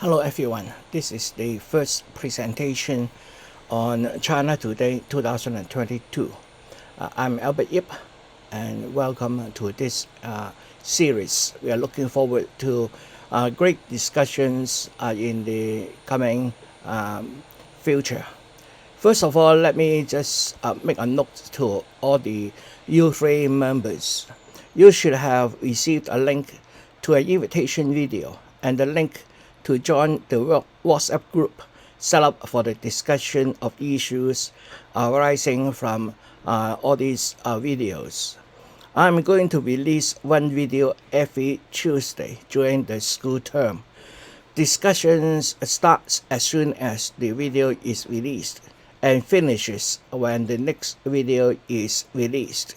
Hello everyone, this is the first presentation on China Today 2022. I'm Albert Yip and welcome to this series. We are looking forward to great discussions in the coming future. First of all, let me just make a note to all the U3 members. You should have received a link to an invitation video and the link to join the WhatsApp group set up for the discussion of issues arising from all these videos. I'm going to release one video every Tuesday during the school term. Discussions starts as soon as the video is released and finishes when the next video is released.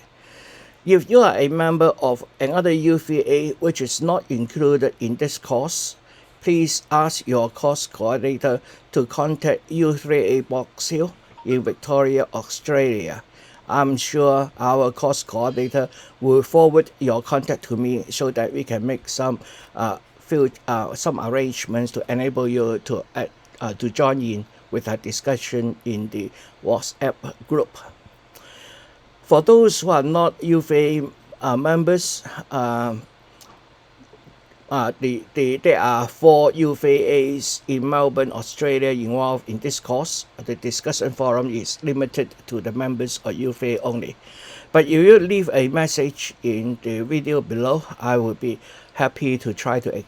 If you are a member of another U3A which is not included in this course, please ask your course coordinator to contact U3A Box Hill in Victoria, Australia. I'm sure our course coordinator will forward your contact to me so that we can make some arrangements to enable you to join in with a discussion in the WhatsApp group. For those who are not U3A members, there are 4 U3As in Melbourne, Australia involved in this course. The discussion forum is limited to the members of U3A only. But if you leave a message in the video below, I will be happy to try to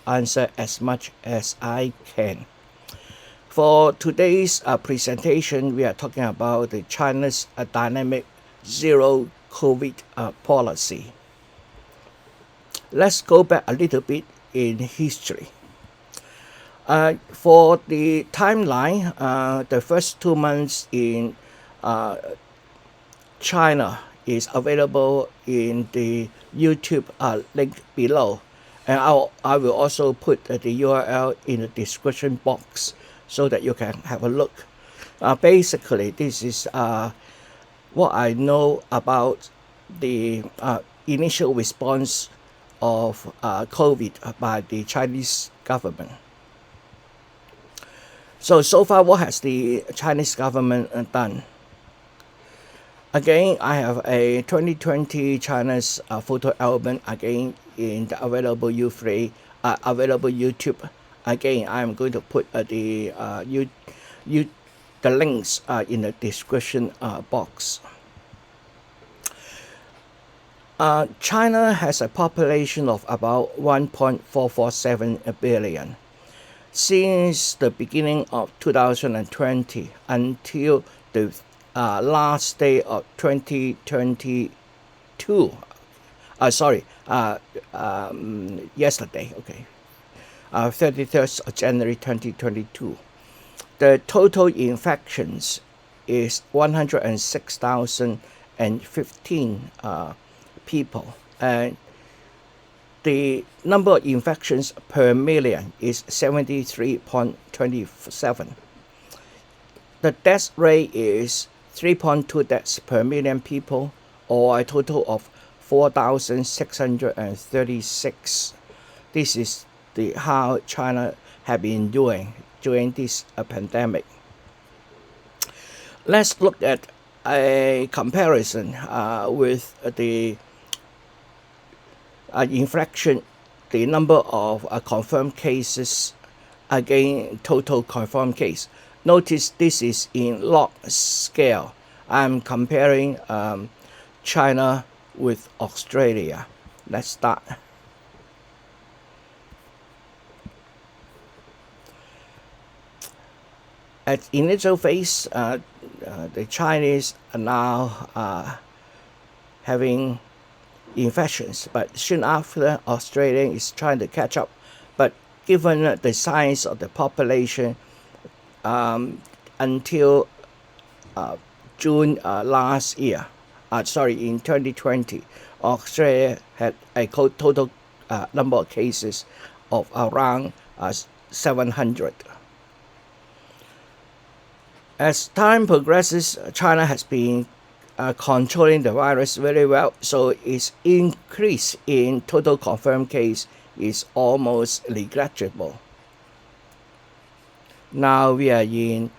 answer as much as I can. For today's presentation, we are talking about China's dynamic zero COVID policy. Let's go back a little bit in history. For the timeline, the first 2 months in China is available in the YouTube link below. And I will also put the URL in the description box so that you can have a look. Basically, this is what I know about the initial response of COVID by the Chinese government. So far, what has the Chinese government done? Again, I have a 2020 China's photo album again in the available U3, available YouTube. Again, I'm going to put the links in the description box. China has a population of about 1.447 billion. Since the beginning of 2020 until the last day of 2022, yesterday, 31st of January 2022, the total infections is 106,015 people, and the number of infections per million is 73.27. The death rate is 3.2 deaths per million people, or a total of 4,636. This is how China have been doing during this pandemic. Let's look at a comparison with the infection, the number of confirmed cases against total confirmed case. Notice this is in log scale. I'm comparing China with Australia. Let's start. At initial phase, the Chinese are now having infections, but soon after, Australia is trying to catch up. But given the size of the population, until June last year, in 2020, Australia had a total number of cases of around 700. As time progresses, China has been controlling the virus very well, so its increase in total confirmed case is almost negligible. Now we are in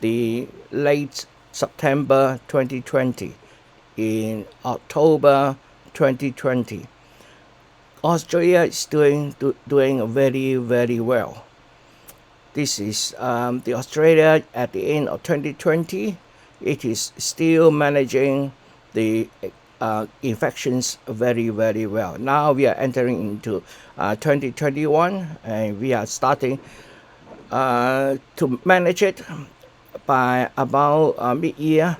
the late September 2020. In October 2020, Australia is doing very, very well. This is the Australia at the end of 2020. It is still managing the infections very, very well. Now we are entering into 2021, and we are starting to manage it by about mid-year.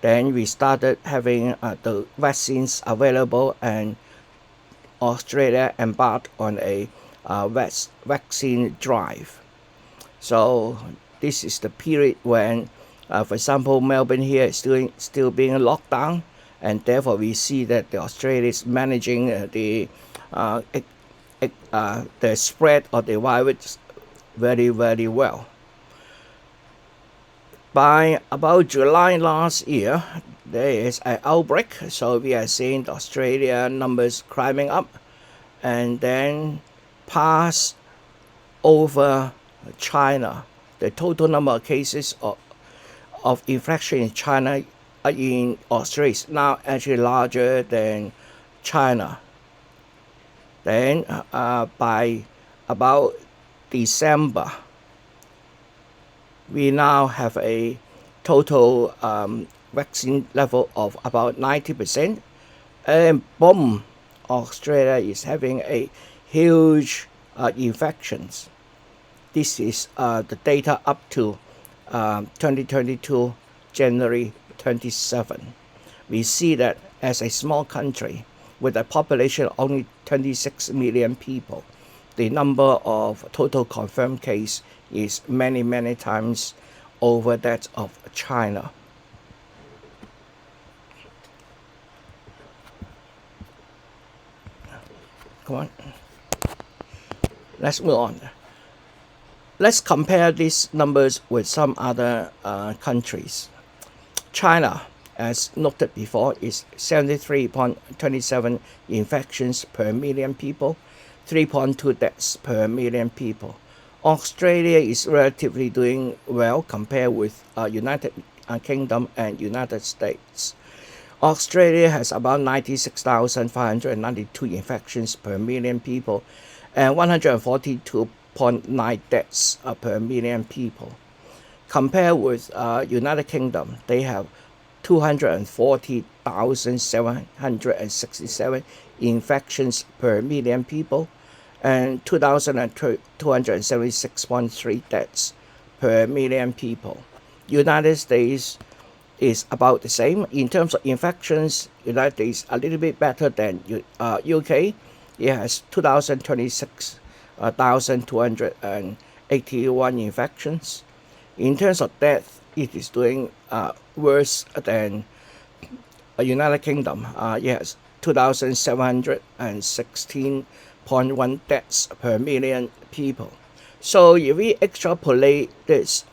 Then we started having the vaccines available, and Australia embarked on a vaccine drive. So this is the period when, for example, Melbourne here is still being locked down, and therefore we see that the Australia is managing the spread of the virus very, very well. By about July last year, there is an outbreak, so we are seeing the Australia numbers climbing up, and then pass over China. The total number of cases of infection in China in Australia is now actually larger than China. Then by about December, we now have a total vaccine level of about 90%, and boom, Australia is having a huge infections. This is the data up to 2022 January 27. We see that as a small country with a population of only 26 million people, the number of total confirmed case is many, many times over that of China. Come on. Let's move on. Let's compare these numbers with some other countries. China, as noted before, is 73.27 infections per million people, 3.2 deaths per million people. Australia is relatively doing well compared with United Kingdom and United States. Australia has about 96,592 infections per million people and 142.9 deaths per million people. Compared with United Kingdom, they have 240,767 infections per million people and 2,276.3 deaths per million people. United States is about the same. In terms of infections, United States a little bit better than UK. It has 226,281 infections. In terms of death, it is doing worse than United Kingdom. It has 2,716.1 deaths per million people. So if we extrapolate these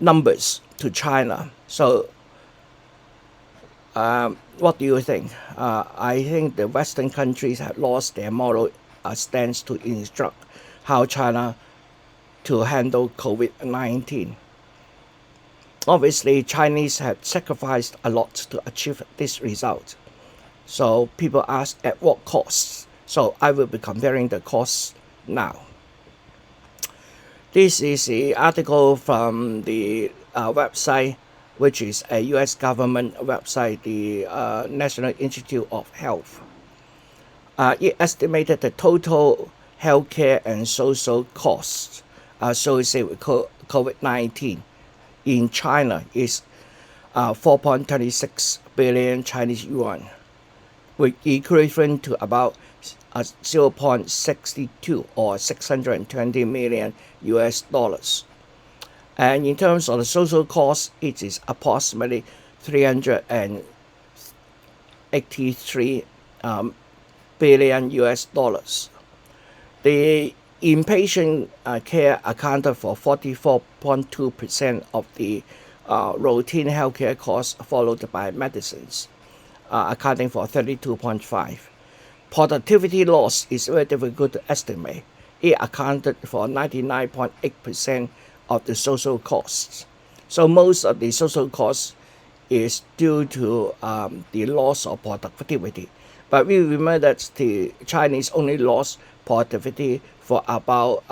numbers to China, so what do you think? I think the Western countries have lost their moral stance to instruct how China to handle COVID-19. Obviously, Chinese have sacrificed a lot to achieve this result. So people ask at what cost? So I will be comparing the costs now. This is the article from the website, which is a US government website, the National Institute of Health. It estimated the total healthcare and social costs associated with COVID-19 in China is 4.26 billion Chinese yuan, which equivalent to about 0.62 or 620 million US dollars. And in terms of the social cost, it is approximately 383 billion US dollars. The inpatient care accounted for 44.2% of the routine healthcare costs, followed by medicines, accounting for 32.5%. Productivity loss is very difficult to estimate. it accounted for 99.8% of the social costs. So most of the social costs is due to the loss of productivity. But we remember that the Chinese only lost productivity for about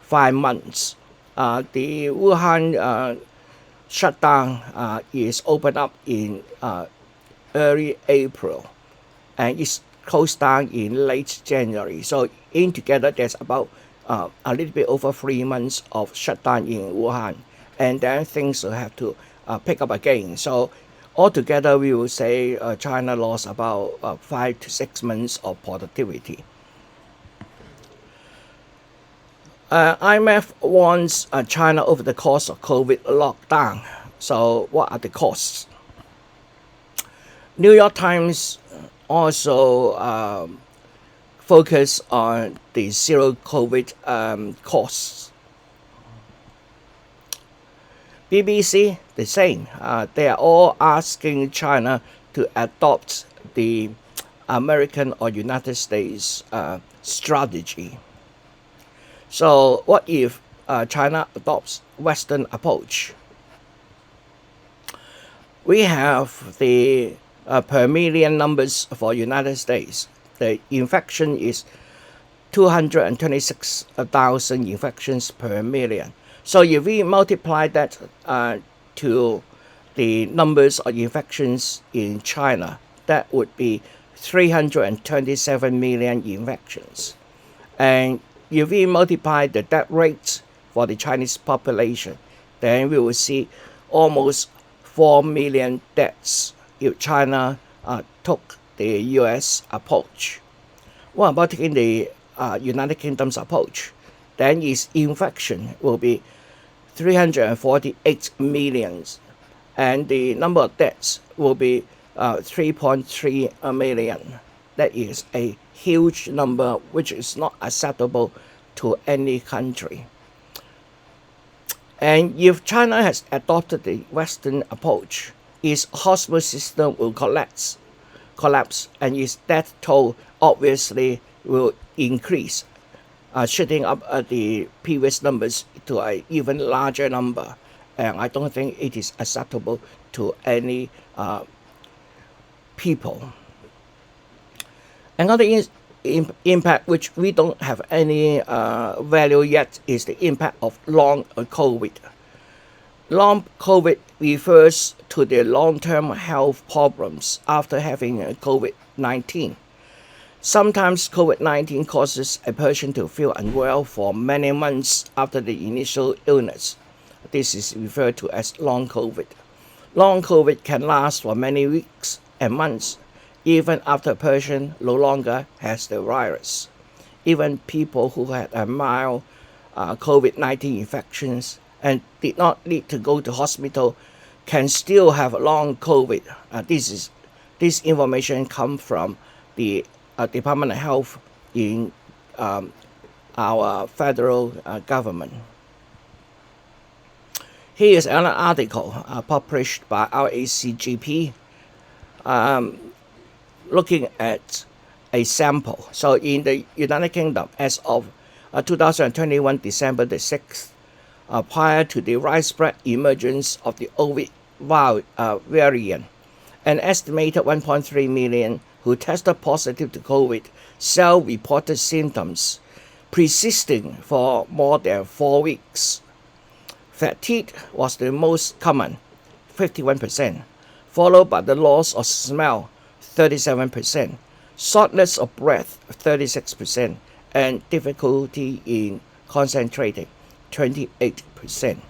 5 months. The Wuhan shutdown is opened up in early April, and it's closed down in late January. So in together, there's about a little bit over 3 months of shutdown in Wuhan, and then things will have to pick up again. So altogether, we will say China lost about 5 to 6 months of productivity. IMF warns China over the cost of COVID lockdown. So what are the costs? New York Times also focus on the zero COVID costs. BBC, the same. They are all asking China to adopt the American or United States strategy. So what if China adopts Western approach? We have the per million numbers for United States. The infection is 226,000 infections per million. So if we multiply that to the numbers of infections in China, that would be 327 million infections. And if we multiply the death rate for the Chinese population, then we will see almost 4 million deaths if China took the US approach. What about taking the United Kingdom's approach? Then its infection will be 348 million, and the number of deaths will be 3.3 million. That is a huge number which is not acceptable to any country. And if China has adopted the Western approach, its hospital system will collapse, and its death toll obviously will increase, shooting up the previous numbers to an even larger number. And I don't think it is acceptable to any people. Another impact which we don't have any value yet is the impact of long COVID. Long COVID refers to the long-term health problems after having COVID-19. Sometimes COVID-19 causes a person to feel unwell for many months after the initial illness. This is referred to as long COVID. Long COVID can last for many weeks and months, even after a person no longer has the virus. Even people who had a mild COVID-19 infections and did not need to go to hospital can still have long COVID. This information comes from the Department of Health in our federal government. Here is another article published by RACGP looking at a sample. So in the United Kingdom, as of 2021 December the 6th, prior to the widespread emergence of the Omicron variant, an estimated 1.3 million who tested positive to COVID self-reported symptoms persisting for more than 4 weeks. Fatigue was the most common, 51%, followed by the loss of smell, 37%, shortness of breath, 36%, and difficulty in concentrating, 28%.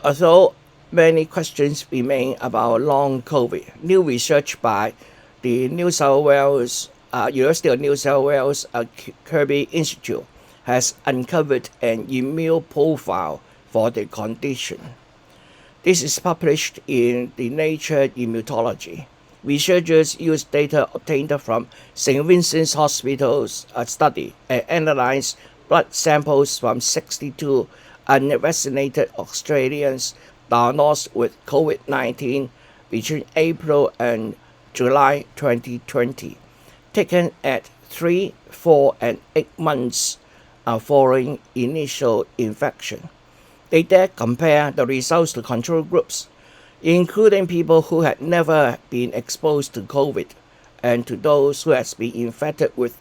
Although many questions remain about long COVID, new research by the University of New South Wales Kirby Institute has uncovered an immune profile for the condition. This is published in the Nature Immunology. Researchers used data obtained from St. Vincent's Hospital's study and analyzed blood samples from 62 unvaccinated Australians diagnosed with COVID-19 between April and July 2020, taken at 3, 4, and 8 months following initial infection. They then compare the results to control groups, including people who had never been exposed to COVID and to those who had been infected with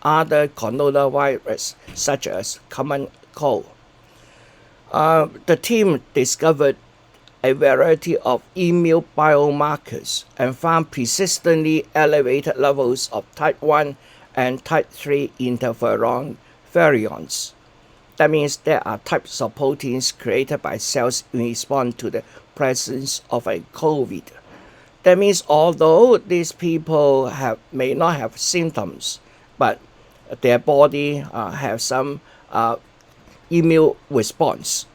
other coronavirus, such as common cold. The team discovered a variety of immune biomarkers and found persistently elevated levels of type 1 and type 3 interferon virions. That means there are types of proteins created by cells in response to the presence of a COVID. That means although these people may not have symptoms, but their body have some immune response.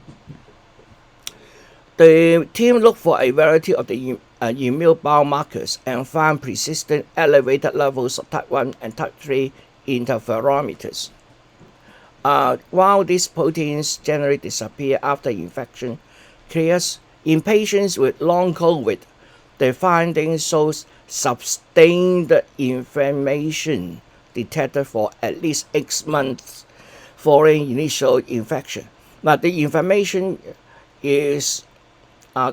The team looked for a variety of the immune biomarkers and found persistent elevated levels of type 1 and type 3 interferometers. While these proteins generally disappear after infection clears, in patients with long COVID, the findings shows sustained inflammation detected for at least 8 months following initial infection. Now, the inflammation is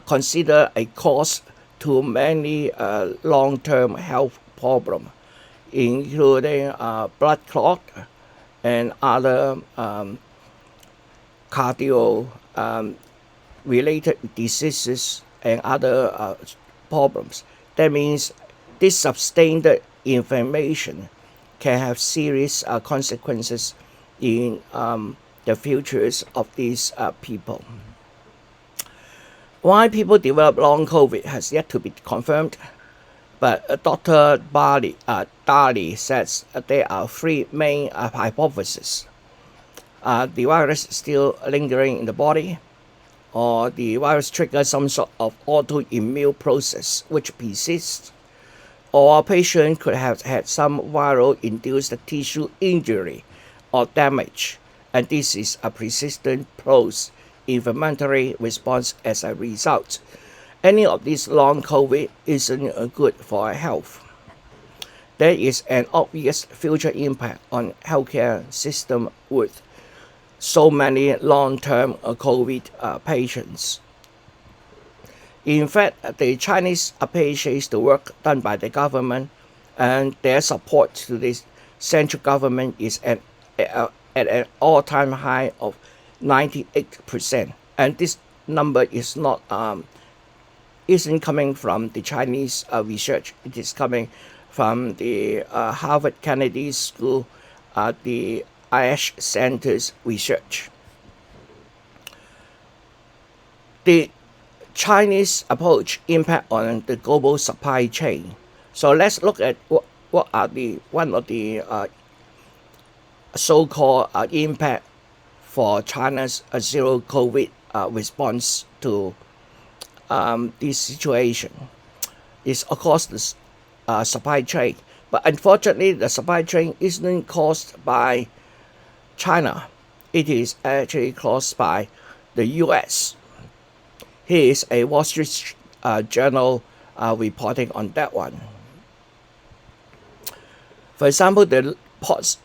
considered a cause to many long-term health problems, including blood clot and other cardio-related diseases and other problems. That means this sustained inflammation can have serious consequences in the futures of these people. Why people develop long COVID has yet to be confirmed, but Dr. Daly says there are 3 main hypotheses. The virus is still lingering in the body, or the virus triggers some sort of autoimmune process which persists, or a patient could have had some viral-induced tissue injury or damage, and this is a persistent post-inflammatory response as a result. Any of these long COVID isn't good for our health. There is an obvious future impact on healthcare system with so many long-term COVID patients. In fact, the Chinese appreciate the work done by the government, and their support to the central government is at an all-time high of 98%. And this number is not isn't coming from the Chinese research. It is coming from the Harvard Kennedy School, the Ash Center's research. The Chinese approach impact on the global supply chain. So let's look at what are one of the so-called impact for China's zero COVID response to this situation. Is of course the supply chain, but unfortunately the supply chain isn't caused by China. It is actually caused by the U.S. Here is a Wall Street Journal reporting on that one. For example, the ports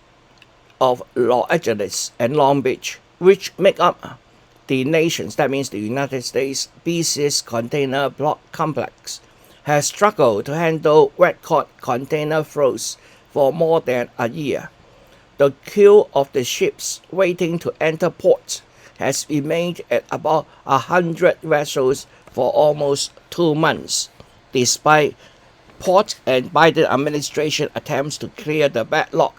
of Los Angeles and Long Beach, which make up the nations, that means the United States, busiest container block complex, has struggled to handle record container flows for more than a year. The queue of the ships waiting to enter port has remained at about 100 vessels for almost 2 months, despite Port and Biden administration attempts to clear the backlog.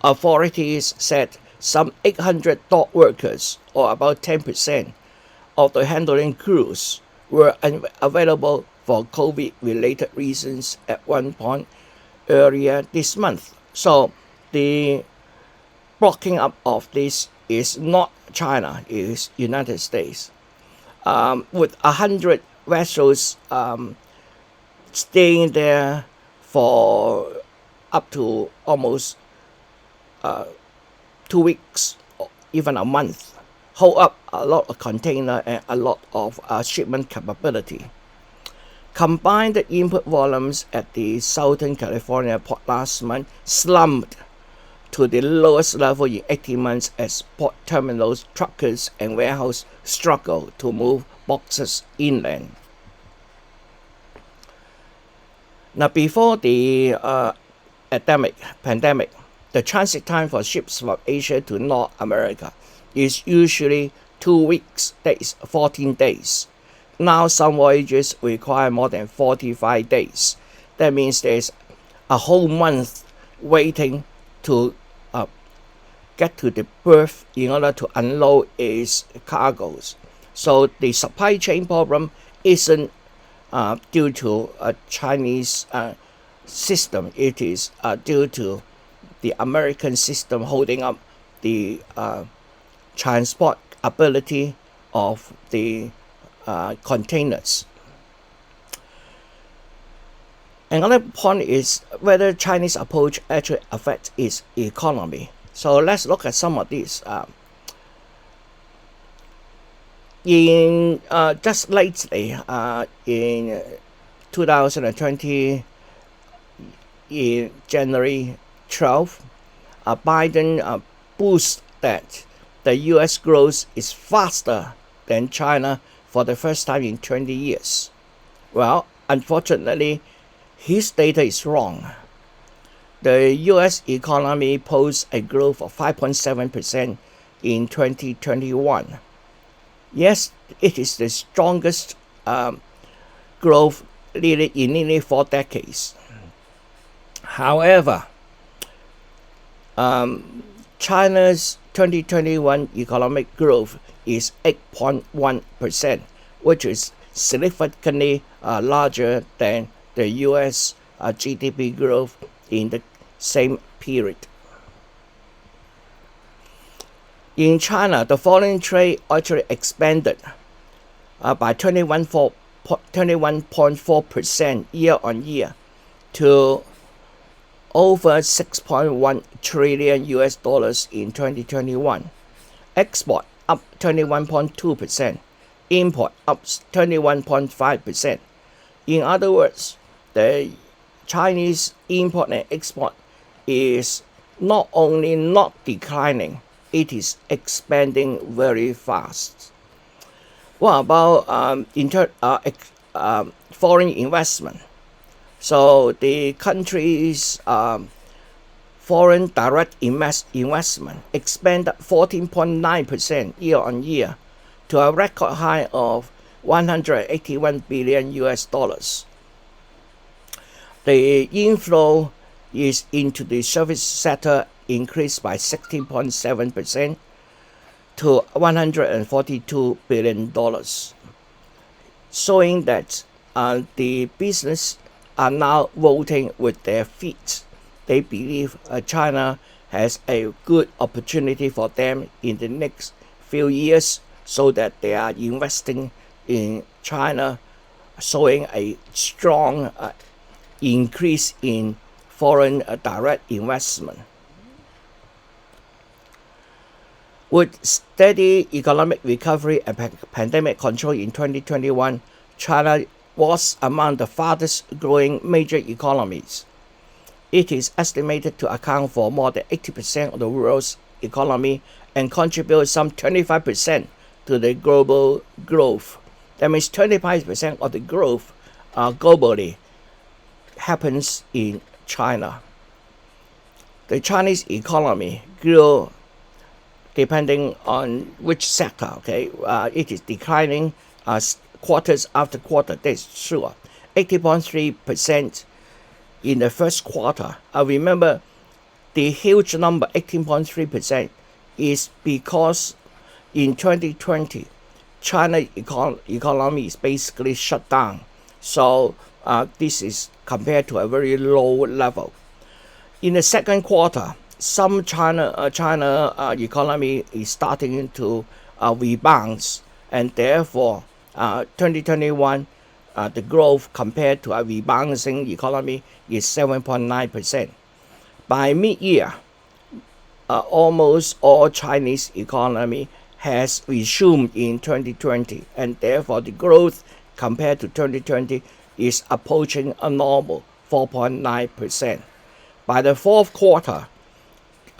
Authorities said some 800 dock workers, or about 10% of the handling crews, were unavailable for COVID-related reasons at one point earlier this month. So the blocking up of this is not China, it is United States. With 100 vessels staying there for up to almost 2 weeks, or even a month, hold up a lot of container and a lot of shipment capability. Combined input volumes at the Southern California port last month slumped to the lowest level in 18 months as port terminals, truckers, and warehouses struggle to move boxes inland. Now, before the pandemic, the transit time for ships from Asia to North America is usually 2 weeks, that is 14 days. Now some voyages require more than 45 days. That means there's a whole month waiting to get to the berth in order to unload its cargoes. So the supply chain problem isn't due to a Chinese system. It is due to the American system holding up the transport ability of the containers. Another point is whether Chinese approach actually affects its economy. So let's look at some of these. Just lately, in 2020, in January 12, Biden boasted that the U.S. growth is faster than China for the first time in 20 years. Well, unfortunately, his data is wrong. The U.S. economy posted a growth of 5.7% in 2021. Yes, it is the strongest growth in nearly 4 decades. However, China's 2021 economic growth is 8.1%, which is significantly larger than the U.S. GDP growth in the same period. In China, the foreign trade actually expanded by 21.4% year on year to over $6.1 trillion in 2021. Export up 21.2%, import up 21.5%. In other words, the Chinese import and export is not only not declining, it is expanding very fast. What about foreign investment? So the country's foreign direct investment expanded 14.9% year on year to a record high of $181 billion. The inflow is into the service sector increased by 16.7% to $142 billion, showing that the business are now voting with their feet. They believe China has a good opportunity for them in the next few years, so that they are investing in China, showing a strong increase in foreign direct investment. With steady economic recovery and pandemic control in 2021, China was among the fastest growing major economies. It is estimated to account for more than 80% of the world's economy and contribute some 25% to the global growth. That means 25% of the growth globally happens in China. The Chinese economy grew depending on which sector. It is declining quarters after quarter, that's sure. 80.3% in the first quarter. I remember the huge number, 18.3%, is because in 2020, China economy is basically shut down. So this is compared to a very low level. In the second quarter, some China economy is starting to rebound, and therefore 2021 the growth compared to a rebounding economy is 7.9%. By mid-year, almost all Chinese economy has resumed in 2020, and therefore the growth compared to 2020 is approaching a normal 4.9%. By the fourth quarter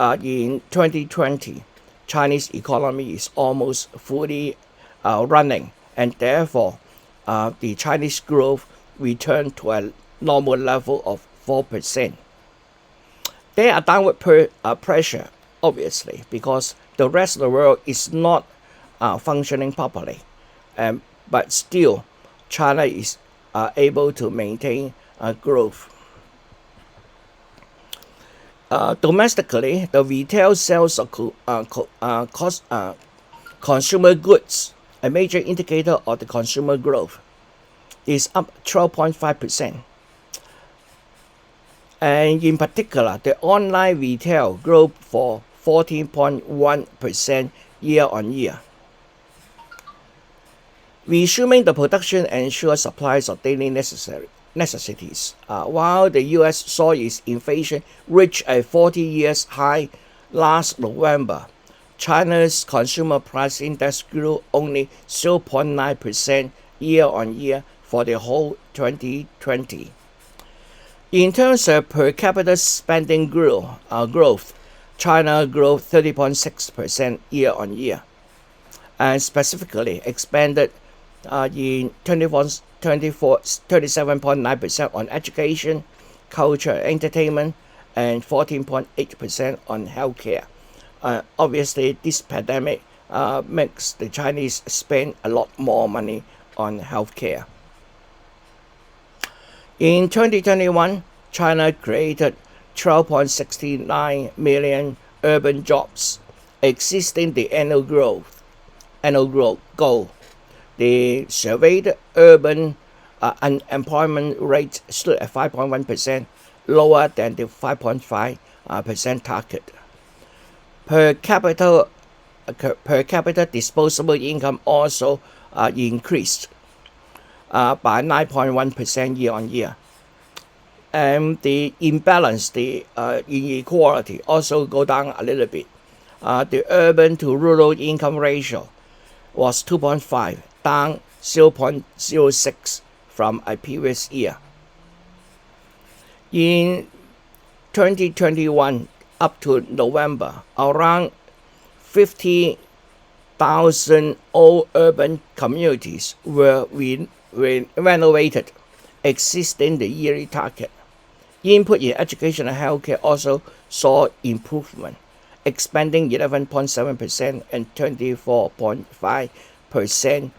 in 2020, Chinese economy is almost fully running, and therefore the Chinese growth returned to a normal level of 4%. There are downward pressure, obviously, because the rest of the world is not functioning properly. But still, China is able to maintain growth. Domestically, the retail sales of consumer goods, a major indicator of the consumer growth, is up 12.5%. And in particular, the online retail grew for 14.1% year on year. Resuming the production ensures supplies of daily necessities. While the U.S. saw its inflation reach a 40-year high last November, China's consumer price index grew only 0.9% year on year for the whole 2020. In terms of per capita spending growth, China grew 30.6% year on year, and specifically expanded in 37.9% on education, culture, entertainment, and 14.8% on healthcare. Obviously, this pandemic makes the Chinese spend a lot more money on healthcare. In 2021, China created 12.69 million urban jobs, exceeding the annual growth goal. The surveyed urban unemployment rate stood at 5.1%, lower than the 5.5% target. Per capita disposable income also increased by 9.1% year on year. And the imbalance, the inequality also go down a little bit. The urban to rural income ratio was 2.5, down 0.06 from a previous year. In 2021 up to November, around 50,000 old urban communities were renovated, exceeding the yearly target. Input in education and healthcare also saw improvement, expanding 11.7% and 24.5%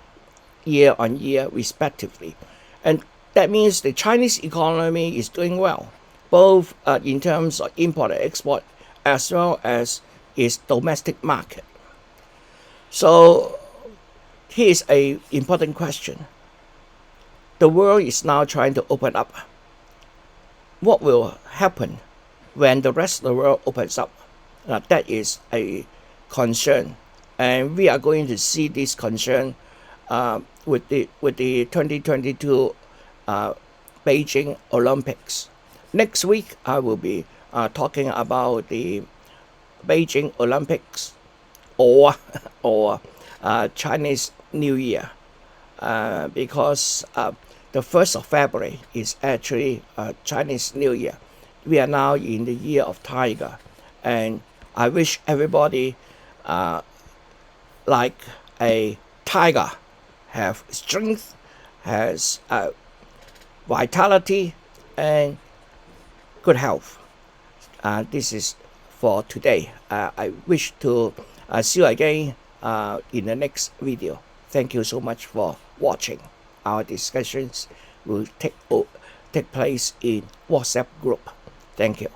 year on year respectively. And that means the Chinese economy is doing well, both in terms of import and export, as well as its domestic market. So here's an important question. The world is now trying to open up. What will happen when the rest of the world opens up? That is a concern, and we are going to see this concern with the 2022 Beijing Olympics. Next week, I will be talking about the Beijing Olympics or Chinese New Year, because the 1st of February is actually Chinese New Year. We are now in the year of Tiger, and I wish everybody like a tiger, have strength, has vitality, and good health. This is for today. I wish to see you again in the next video. Thank you so much for watching. Our discussions will take place in WhatsApp group. Thank you.